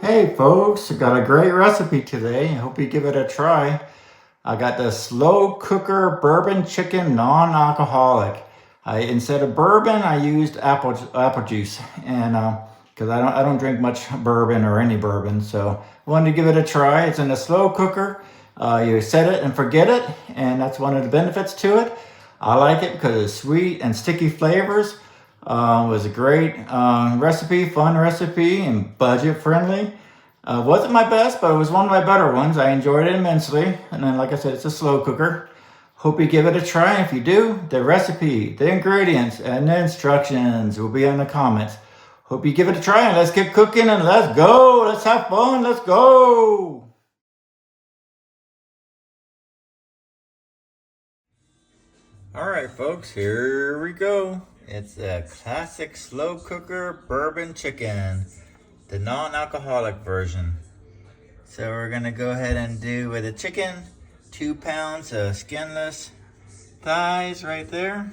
Hey folks, I got a great recipe today. I hope you give it a try. I got the slow cooker bourbon chicken non-alcoholic. Instead of bourbon, I used apple juice, and because I don't drink much bourbon or any bourbon, so I wanted to give it a try. It's in a slow cooker. You set it and forget it, and that's one of the benefits to it. I like it because it's sweet and sticky flavors. It was a great recipe, fun recipe, and budget friendly. Wasn't my best, but it was one of my better ones. I enjoyed it immensely. And then, like I said, it's a slow cooker. Hope you give it a try. If you do, the recipe, the ingredients, and the instructions will be in the comments. Hope you give it a try, and let's get cooking, and let's go. Let's have fun. Let's go. All right, folks, here we go. It's a classic slow cooker bourbon chicken, the non-alcoholic version. So we're gonna go ahead and do with the chicken, 2 pounds of skinless thighs right there.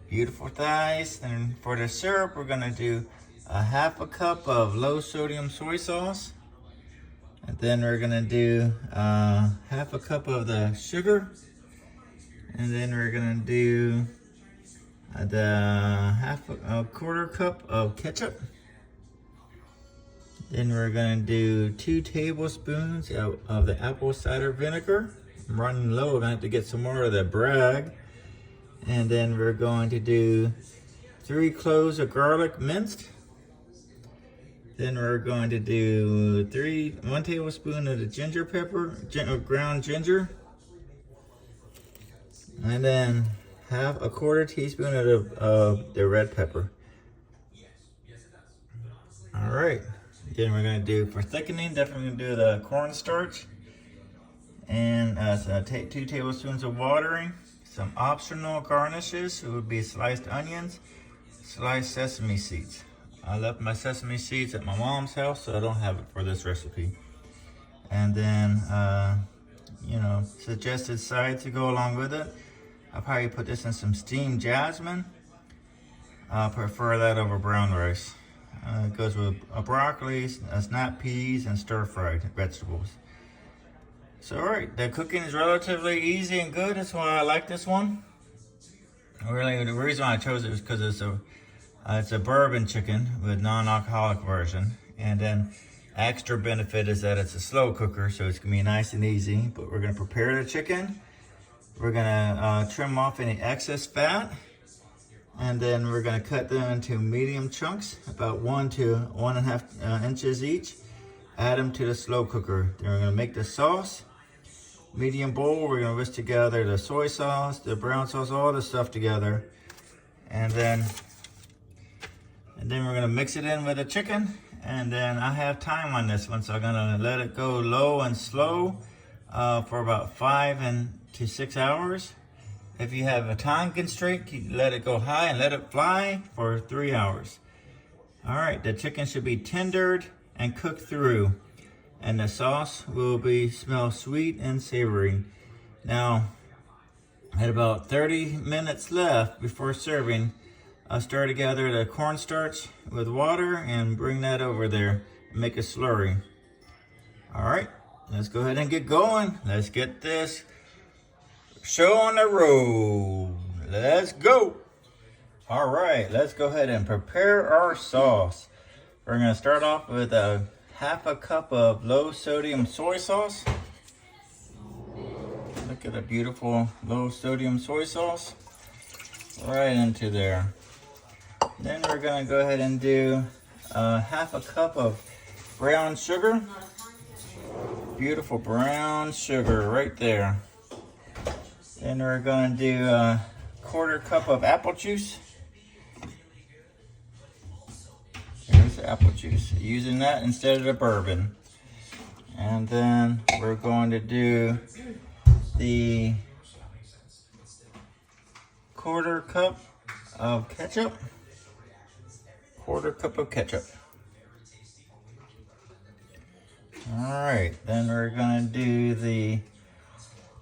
Beautiful thighs. And for the syrup, we're gonna do a half a cup of low sodium soy sauce. And then we're gonna do half a cup of the sugar. And then we're gonna do a quarter cup of ketchup. Then we're gonna do 2 tablespoons of the apple cider vinegar. I'm running low, I'm gonna have to get some more of the brag. And then we're going to do 3 cloves of garlic minced. Then we're going to do 1 tablespoon of the ginger pepper, ground ginger. And then a quarter teaspoon of the red pepper. All right. Then we're going to do, for thickening, definitely going to do the cornstarch. And so take 2 tablespoons of water. Some optional garnishes. It would be sliced onions, sliced sesame seeds. I left my sesame seeds at my mom's house, so I don't have it for this recipe. And then, suggested sides to go along with it. I'll probably put this in some steamed jasmine. I prefer that over brown rice. It goes with broccoli, snap peas, and stir-fried vegetables. So, all right, the cooking is relatively easy and good. That's why I like this one. Really, the reason why I chose it was because it's a bourbon chicken with non-alcoholic version. And then extra benefit is that it's a slow cooker, so it's gonna be nice and easy. But we're gonna prepare the chicken. We're gonna trim off any excess fat. And then we're gonna cut them into medium chunks, about 1 to 1.5 inches each. Add them to the slow cooker. Then we're gonna make the sauce. Medium bowl, we're gonna whisk together the soy sauce, the brown sauce, all the stuff together. And then we're gonna mix it in with the chicken. And then I have time on this one, so I'm gonna let it go low and slow for about 5 to 6 hours. If you have a time constraint, you let it go high and let it fly for 3 hours. All right, the chicken should be tendered and cooked through, and the sauce will smell sweet and savory. Now, at about 30 minutes left before serving, I'll stir together the cornstarch with water and bring that over there and make a slurry. All right, let's go ahead and get going. Let's get this show on the road. Let's go. All right, let's go ahead and prepare our sauce. We're gonna start off with half a cup of low sodium soy sauce. Look at the beautiful low sodium soy sauce. Right into there. Then we're gonna go ahead and do half a cup of brown sugar. Beautiful brown sugar right there. Then we're going to do a quarter cup of apple juice. There's the apple juice. Using that instead of the bourbon. And then we're going to do the quarter cup of ketchup. Quarter cup of ketchup. All right, then we're going to do the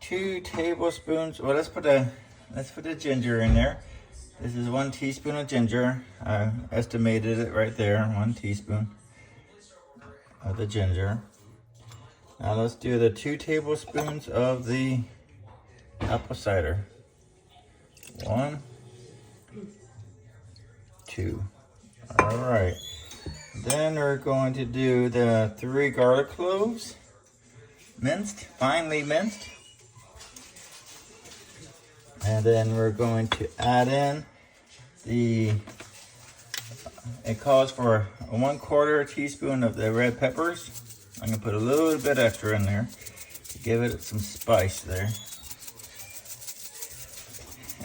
2 tablespoons. Well, let's put the ginger in there. This is 1 teaspoon of ginger. I estimated it right there, 1 teaspoon. of the ginger. Now let's do the 2 tablespoons of the apple cider. 1, 2. All right. Then we're going to do the 3 garlic cloves, minced, finely minced. And then we're going to add in it calls for 1/4 teaspoon of the red peppers. I'm gonna put a little bit extra in there to give it some spice there.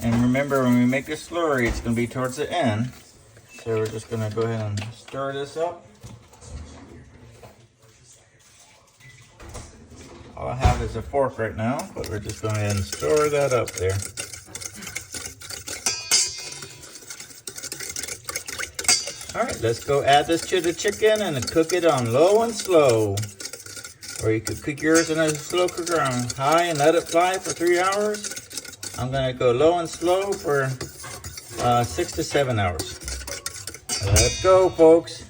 And remember, when we make the slurry, it's gonna be towards the end. So we're just gonna go ahead and stir this up. All I have is a fork right now, but we're just going to stir that up there. All right, let's go add this to the chicken and cook it on low and slow. Or you could cook yours in a slow cooker on high and let it fly for 3 hours. I'm gonna go low and slow for 6 to 7 hours. Let's go, folks.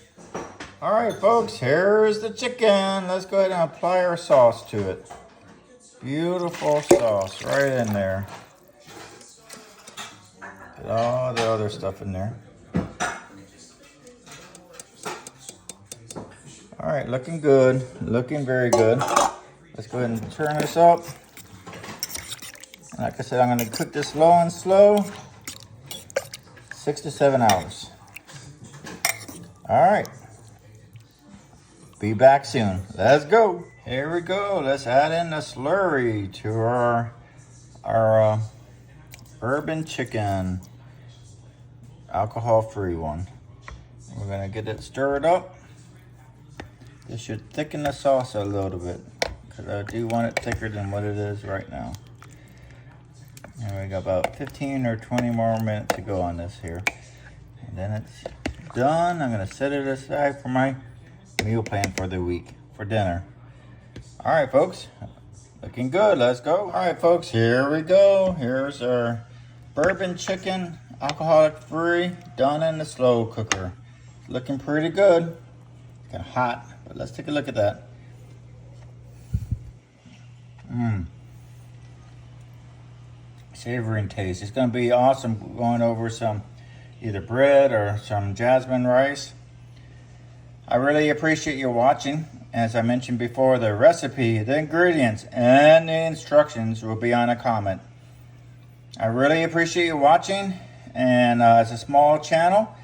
All right, folks, here's the chicken. Let's go ahead and apply our sauce to it. Beautiful sauce right in there. Get all the other stuff in there. All right, looking good, looking very good. Let's go ahead and turn this up. Like I said, I'm gonna cook this low and slow, 6 to 7 hours. All right, be back soon. Let's go. Here we go. Let's add in the slurry to our bourbon chicken, alcohol-free one. We're gonna get it stirred up. This should thicken the sauce a little bit, because I do want it thicker than what it is right now. And we got about 15 or 20 more minutes to go on this here. And then it's done. I'm gonna set it aside for my meal plan for the week, for dinner. All right, folks, looking good. Let's go. All right, folks, here we go. Here's our bourbon chicken, alcoholic-free, done in the slow cooker. Looking pretty good. Kind of hot, but let's take a look at that. Savory and taste. It's going to be awesome going over some either bread or some jasmine rice. I really appreciate you watching. As I mentioned before, the recipe, the ingredients, and the instructions will be on a comment. I really appreciate you watching, and it's a small channel.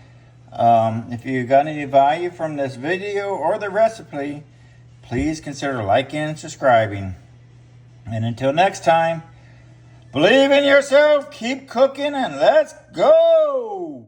If you got any value from this video or the recipe, please consider liking and subscribing. And until next time, believe in yourself, keep cooking, and let's go!